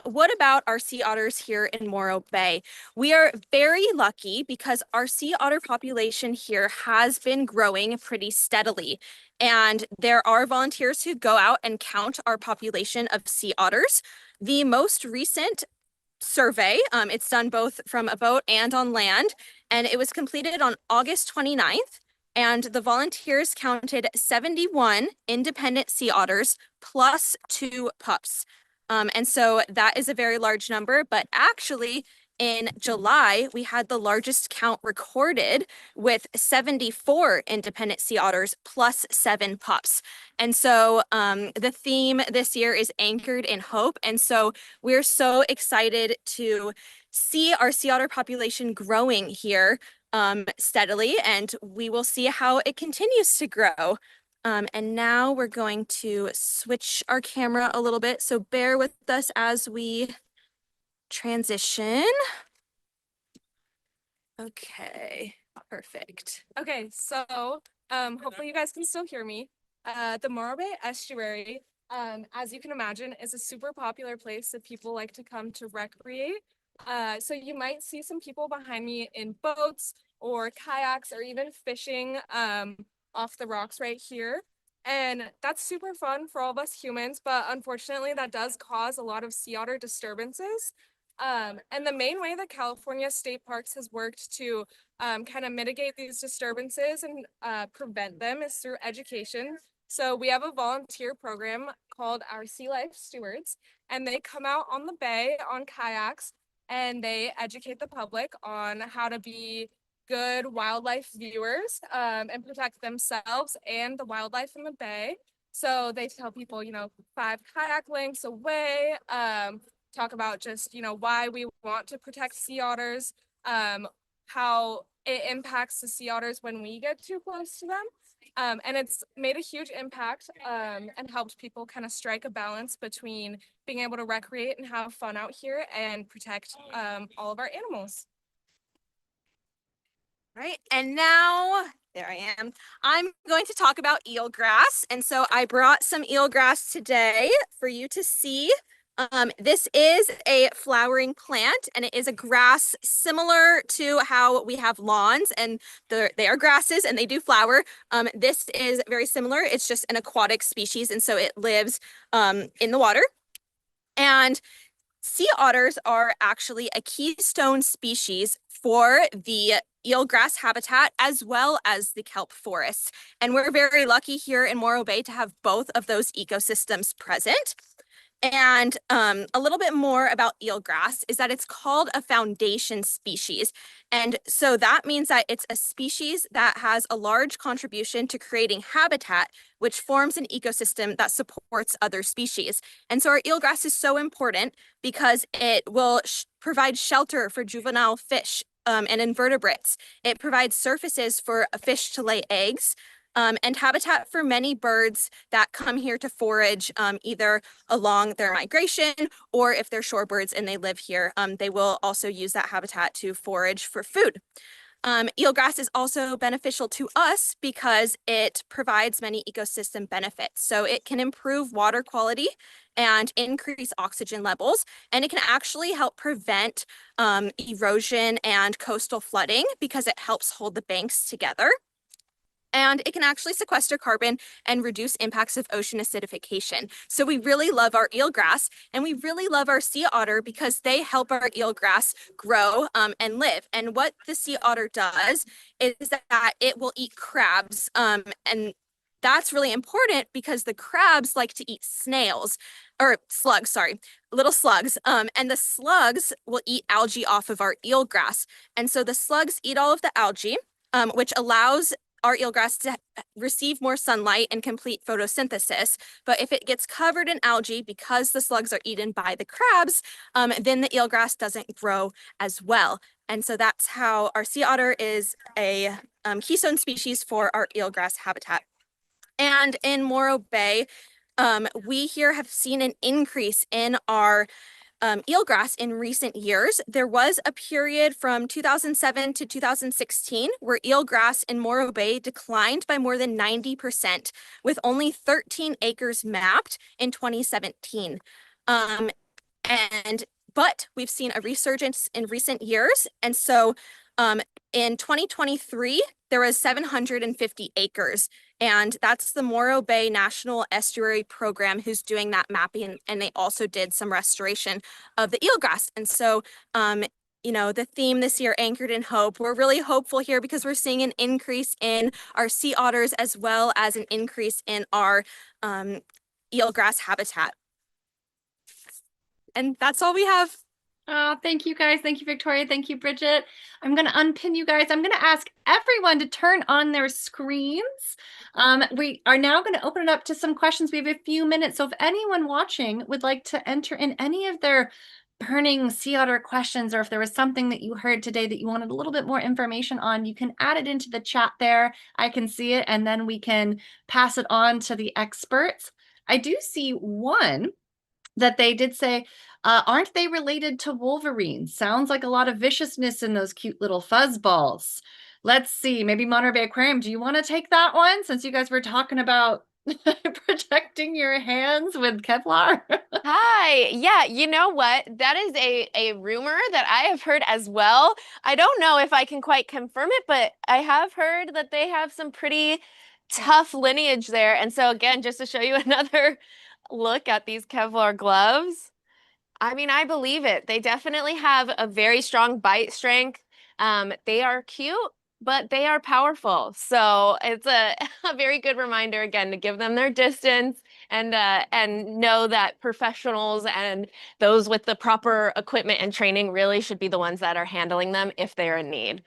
what about our sea otters here in Morro Bay? We are very lucky because our sea otter population here has been growing pretty steadily. And there are volunteers who go out and count our population of sea otters. The most recent survey, it's done both from a boat and on land, and it was completed on August 29th. And the volunteers counted 71 independent sea otters plus 2 pups. And so that is a very large number, but actually in July, we had the largest count recorded with 74 independent sea otters plus 7 pups. And so the theme this year is anchored in hope. And so we're so excited to see our sea otter population growing here steadily, and we will see how it continues to grow. And now we're going to switch our camera a little bit. So bear with us as we transition. Okay, perfect. Okay, so hopefully you guys can still hear me. The Morro Bay Estuary, as you can imagine, is a super popular place that people like to come to recreate. So you might see some people behind me in boats or kayaks or even fishing off the rocks right here. And that's super fun for all of us humans, but unfortunately that does cause a lot of sea otter disturbances. And the main way that California State Parks has worked to kind of mitigate these disturbances and prevent them is through education. So we have a volunteer program called our Sea Life Stewards, and they come out on the bay on kayaks and they educate the public on how to be good wildlife viewers and protect themselves and the wildlife in the bay. So they tell people, 5 kayak lengths away, talk about just, why we want to protect sea otters, how it impacts the sea otters when we get too close to them. And it's made a huge impact and helped people kind of strike a balance between being able to recreate and have fun out here and protect all of our animals. Right, and now, there I am. I'm going to talk about eelgrass. And so I brought some eelgrass today for you to see. This is a flowering plant, and it is a grass similar to how we have lawns, and they are grasses and they do flower. This is very similar. It's just an aquatic species, and so it lives in the water. And sea otters are actually a keystone species for the eelgrass habitat as well as the kelp forests. And we're very lucky here in Morro Bay to have both of those ecosystems present. And a little bit more about eelgrass is that it's called a foundation species. And so that means that it's a species that has a large contribution to creating habitat, which forms an ecosystem that supports other species. And so our eelgrass is so important because it will provide shelter for juvenile fish and invertebrates. It provides surfaces for a fish to lay eggs. And habitat for many birds that come here to forage either along their migration, or if they're shorebirds and they live here, they will also use that habitat to forage for food. Eelgrass is also beneficial to us because it provides many ecosystem benefits. So it can improve water quality and increase oxygen levels, and it can actually help prevent erosion and coastal flooding because it helps hold the banks together. And it can actually sequester carbon and reduce impacts of ocean acidification. So we really love our eelgrass, and we really love our sea otter because they help our eelgrass grow and live. And what the sea otter does is that it will eat crabs. And that's really important because the crabs like to eat snails, or slugs, sorry, little slugs. And the slugs will eat algae off of our eelgrass. And so the slugs eat all of the algae, which allows our eelgrass to receive more sunlight and complete photosynthesis. But if it gets covered in algae because the slugs are eaten by the crabs, then the eelgrass doesn't grow as well. And so that's how our sea otter is a keystone species for our eelgrass habitat. And in Morro Bay, we here have seen an increase in our eelgrass in recent years. There was a period from 2007 to 2016 where eelgrass in Morro Bay declined by more than 90%, with only 13 acres mapped in 2017. But we've seen a resurgence in recent years. And so in 2023, there was 750 acres. And that's the Morro Bay National Estuary Program who's doing that mapping. And they also did some restoration of the eelgrass. And so, you know, the theme this year, Anchored in Hope, we're really hopeful here because we're seeing an increase in our sea otters as well as an increase in our eelgrass habitat. And that's all we have. Oh, thank you guys. Thank you, Victoria. Thank you, Bridget. I'm going to unpin you guys. I'm going to ask everyone to turn on their screens. We are now going to open it up to some questions. We have a few minutes. So if anyone watching would like to enter in any of their burning sea otter questions, or if there was something that you heard today that you wanted a little bit more information on, you can add it into the chat there. I can see it, and then we can pass it on to the experts. I do see one that they did say, aren't they related to wolverines? Sounds like a lot of viciousness in those cute little fuzzballs. Let's see, maybe Monterey Bay Aquarium, do you want to take that one since you guys were talking about protecting your hands with Kevlar? Hi. Yeah, you know what? That is a rumor that I have heard as well. I don't know if I can quite confirm it, but I have heard that they have some pretty tough lineage there. And so again, just to show you another look at these Kevlar gloves, I mean, I believe it. They definitely have a very strong bite strength. They are cute, but they are powerful. So it's a very good reminder, again, to give them their distance and know that professionals and those with the proper equipment and training really should be the ones that are handling them if they're in need.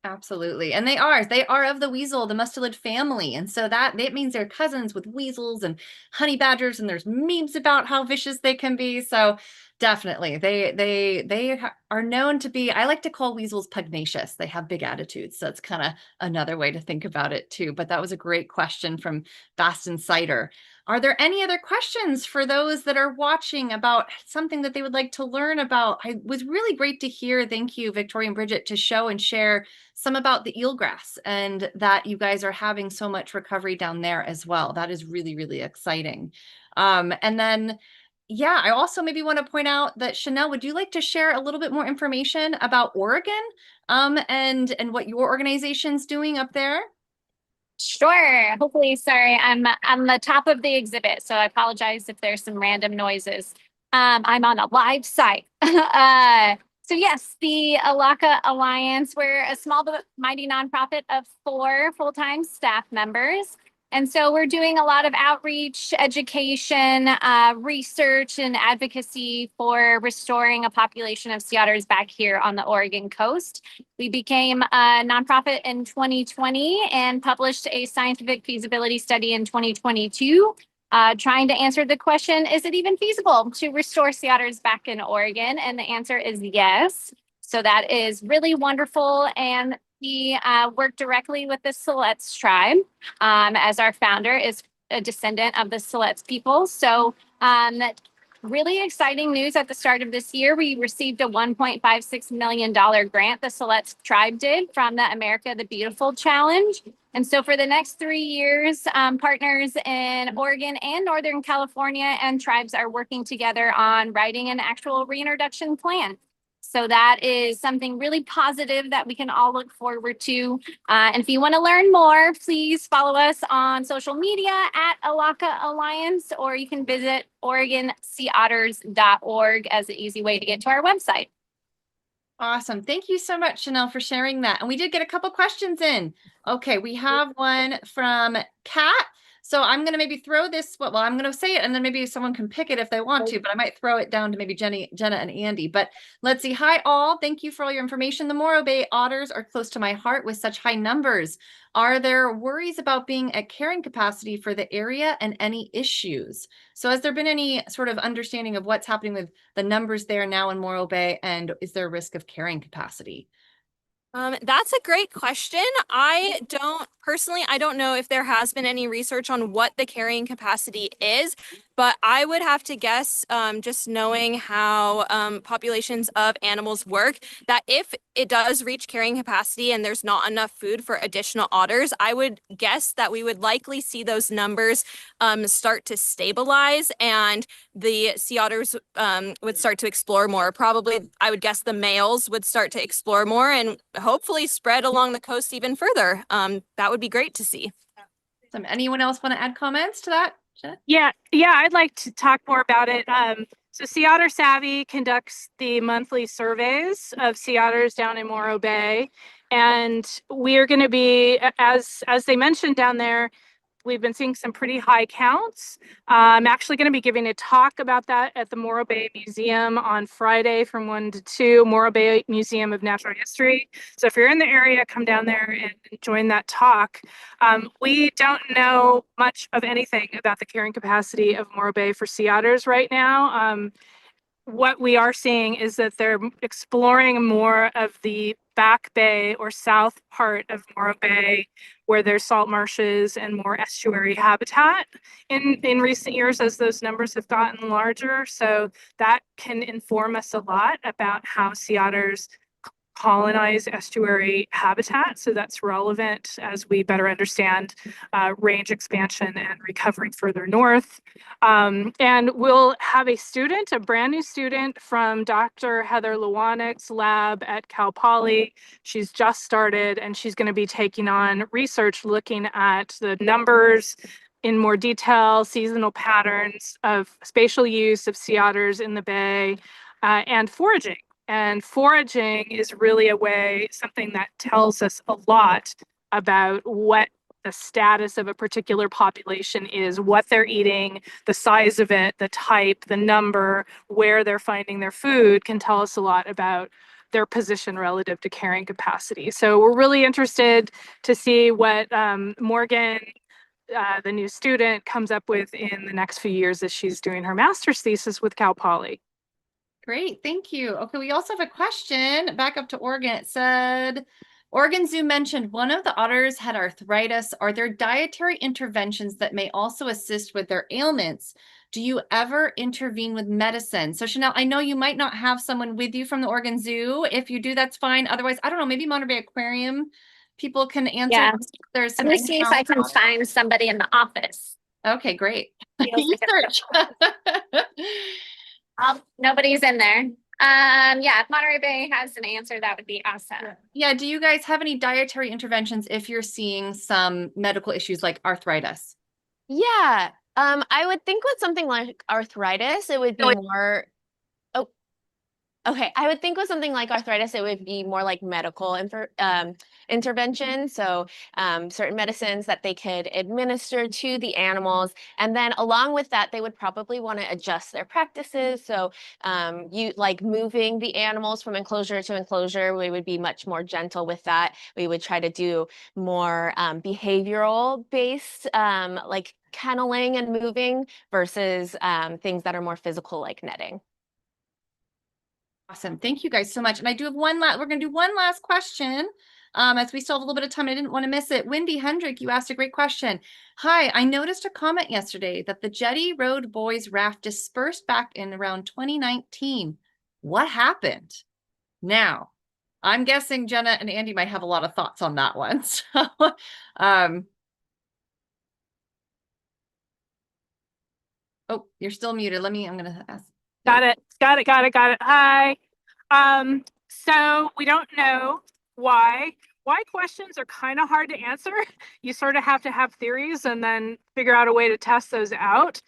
Absolutely. And they are of the weasel, the mustelid family. And so that means they're cousins with weasels and honey badgers. And there's memes about how vicious they can be. So Definitely. They are known to be, I like to call weasels pugnacious. They have big attitudes. So that's kind of another way to think about it too. But that was a great question from Fast Insider. Are there any other questions for those that are watching about something that they would like to learn about? It was really great to hear. Thank you, Victoria and Bridget, to show and share some about the eelgrass and that you guys are having so much recovery down there as well. That is really, really exciting. And then yeah, I also maybe want to point out that Chanel, would you like to share a little bit more information about Oregon, and what your organization's doing up there? Sure. Hopefully, sorry, I'm on the top of the exhibit, so I apologize if there's some random noises. I'm on a live site. So yes, the Alaka Alliance, we're a small but mighty nonprofit of 4 full-time staff members. And so we're doing a lot of outreach, education, research, and advocacy for restoring a population of sea otters back here on the Oregon coast. We became a nonprofit in 2020 and published a scientific feasibility study in 2022, trying to answer the question, is it even feasible to restore sea otters back in Oregon? And the answer is yes. So that is really wonderful. And we work directly with the Siletz tribe, as our founder is a descendant of the Siletz people. So really exciting news at the start of this year. We received a $1.56 million grant, the Siletz tribe did, from the America the Beautiful Challenge. And so for the next 3 years, partners in Oregon and Northern California and tribes are working together on writing an actual reintroduction plan. So that is something really positive that we can all look forward to. And if you want to learn more, please follow us on social media at Alaka Alliance, or you can visit OregonSeaOtters.org as an easy way to get to our website. Awesome. Thank you so much, Chanel, for sharing that. And we did get a couple questions in. Okay, we have one from Kat. So I'm going to maybe throw this, well, I'm going to say it and then maybe someone can pick it if they want to, but I might throw it down to maybe Jenna and Andy. But let's see. Hi, all. Thank you for all your information. The Morro Bay otters are close to my heart with such high numbers. Are there worries about being at carrying capacity for the area and any issues? So has there been any sort of understanding of what's happening with the numbers there now in Morro Bay, and is there a risk of carrying capacity? That's a great question. I don't know if there has been any research on what the carrying capacity is, but I would have to guess, just knowing how populations of animals work, that if it does reach carrying capacity and there's not enough food for additional otters, I would guess that we would likely see those numbers start to stabilize, and the sea otters would start to explore more. Probably, I would guess the males would start to explore more and hopefully spread along the coast even further. That would be great to see. Anyone else want to add comments to that? Yeah, I'd like to talk more about it. So Sea Otter Savvy conducts the monthly surveys of sea otters down in Morro Bay, and we are going to be, as they mentioned down there, we've been seeing some pretty high counts. I'm actually going to be giving a talk about that at the Morro Bay Museum on Friday from 1 to 2, Morro Bay Museum of Natural History. So if you're in the area, come down there and join that talk. We don't know much of anything about the carrying capacity of Morro Bay for sea otters right now. What we are seeing is that they're exploring more of the back bay or south part of Morro Bay, where there's salt marshes and more estuary habitat in recent years as those numbers have gotten larger. So that can inform us a lot about how sea otters colonize estuary habitat. So that's relevant as we better understand range expansion and recovery further north. And we'll have a student, a brand new student from Dr. Heather Lewanik's lab at Cal Poly. She's just started, and she's going to be taking on research looking at the numbers in more detail, seasonal patterns of spatial use of sea otters in the bay, and foraging. And foraging is really a way, something that tells us a lot about what the status of a particular population is, what they're eating, the size of it, the type, the number, where they're finding their food can tell us a lot about their position relative to carrying capacity. So we're really interested to see what Morgan, the new student, comes up with in the next few years as she's doing her master's thesis with Cal Poly. Great, thank you. Okay, we also have a question back up to Oregon. It said, Oregon Zoo mentioned one of the otters had arthritis. Are there dietary interventions that may also assist with their ailments? Do you ever intervene with medicine? So Chanel, I know you might not have someone with you from the Oregon Zoo. If you do, that's fine. Otherwise, I don't know, maybe Monterey Aquarium people can answer. Yeah. There's Let some me see if I can find somebody in the office. Okay, great. Feels like a- Research. Nobody's in there. Yeah, if Monterey Bay has an answer, that would be awesome. Yeah, do you guys have any dietary interventions if you're seeing some medical issues like arthritis? Yeah. I would think with something like arthritis, it would be more. Oh, okay. I would think with something like arthritis, it would be more like medical intervention. So certain medicines that they could administer to the animals. And then along with that, they would probably want to adjust their practices. So you like moving the animals from enclosure to enclosure, we would be much more gentle with that. We would try to do more behavioral based like kenneling and moving versus things that are more physical like netting. Awesome. Thank you guys so much. And I do have we're going to do one last question. As we still have a little bit of time, I didn't want to miss it. Wendy Hendrick, you asked a great question. Hi, I noticed a comment yesterday that the Jetty Road Boys raft dispersed back in around 2019. What happened? Now, I'm guessing Jenna and Andy might have a lot of thoughts on that one. So, oh, you're still muted. I'm going to ask. Got it. Hi. So we don't know why. Why questions are kind of hard to answer. You sort of have to have theories and then figure out a way to test those out.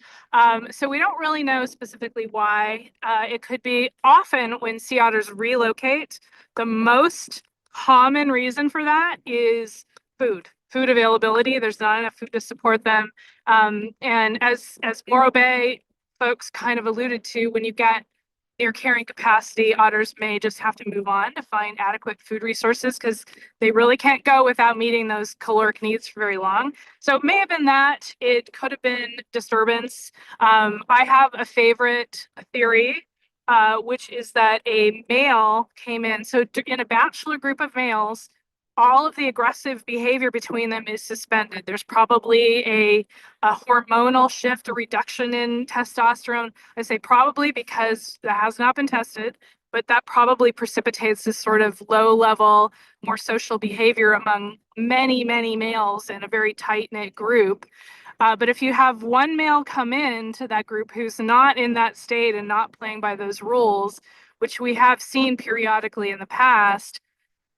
So we don't really know specifically why. It could be often when sea otters relocate, the most common reason for that is food availability. There's not enough food to support them. And as Morro Bay folks kind of alluded to, when you get near carrying capacity, otters may just have to move on to find adequate food resources because they really can't go without meeting those caloric needs for very long. So it may have been that. It could have been disturbance. I have a favorite theory, which is that a male came in. So in a bachelor group of males, all of the aggressive behavior between them is suspended. There's probably a hormonal shift, a reduction in testosterone. I say probably because that has not been tested, but that probably precipitates this sort of low level, more social behavior among many, many males in a very tight knit group. But if you have one male come into that group who's not in that state and not playing by those rules, which we have seen periodically in the past,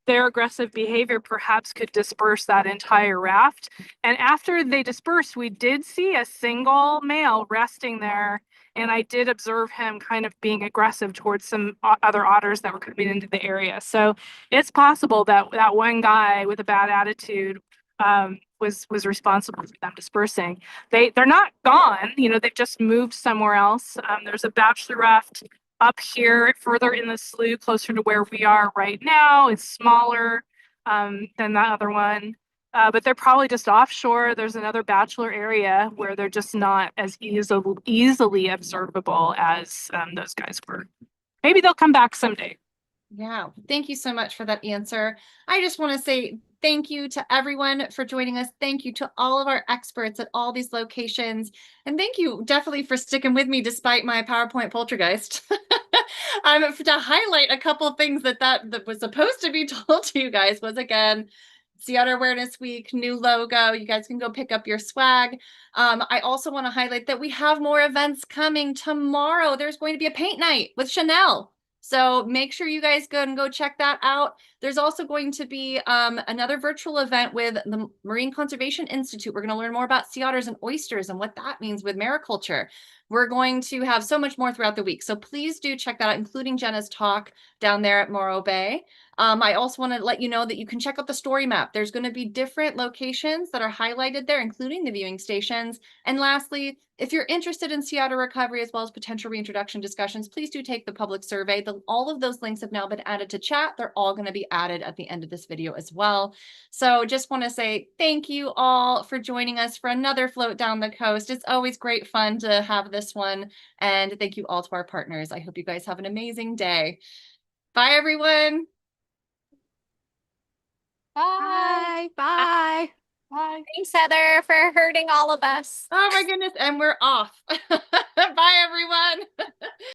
their aggressive behavior perhaps could disperse that entire raft. And after they dispersed, we did see a single male resting there. And I did observe him kind of being aggressive towards some other otters that were coming into the area. So it's possible that that one guy with a bad attitude was responsible for them dispersing. They're not gone, they've just moved somewhere else. There's a bachelor raft up here further in the slough, closer to where we are right now. It's smaller than that other one, but they're probably just offshore. There's another bachelor area where they're just not as easily observable as those guys were. Maybe they'll come back someday. Yeah, thank you so much for that answer. I just want to say thank you to everyone for joining us. Thank you to all of our experts at all these locations. And thank you definitely for sticking with me despite my PowerPoint poltergeist. To highlight a couple of things that was supposed to be told to you guys was, again, Sea Otter Awareness Week, new logo. You guys can go pick up your swag. I also want to highlight that we have more events coming tomorrow. There's going to be a paint night with Chanel. So make sure you guys go check that out. There's also going to be another virtual event with the Marine Conservation Institute. We're going to learn more about sea otters and oysters and what that means with mariculture. We're going to have so much more throughout the week. So please do check that out, including Jenna's talk down there at Morro Bay. I also want to let you know that you can check out the story map. There's going to be different locations that are highlighted there, including the viewing stations. And lastly, if you're interested in sea otter recovery as well as potential reintroduction discussions, please do take the public survey. All of those links have now been added to chat. They're all going to be added at the end of this video as well. So just want to say thank you all for joining us for another float down the coast. It's always great fun to have this one. And thank you all to our partners. I hope you guys have an amazing day. Bye, everyone. Bye. Bye. Bye. Thanks, Heather, for hurting all of us. Oh my goodness. And we're off. Bye, everyone.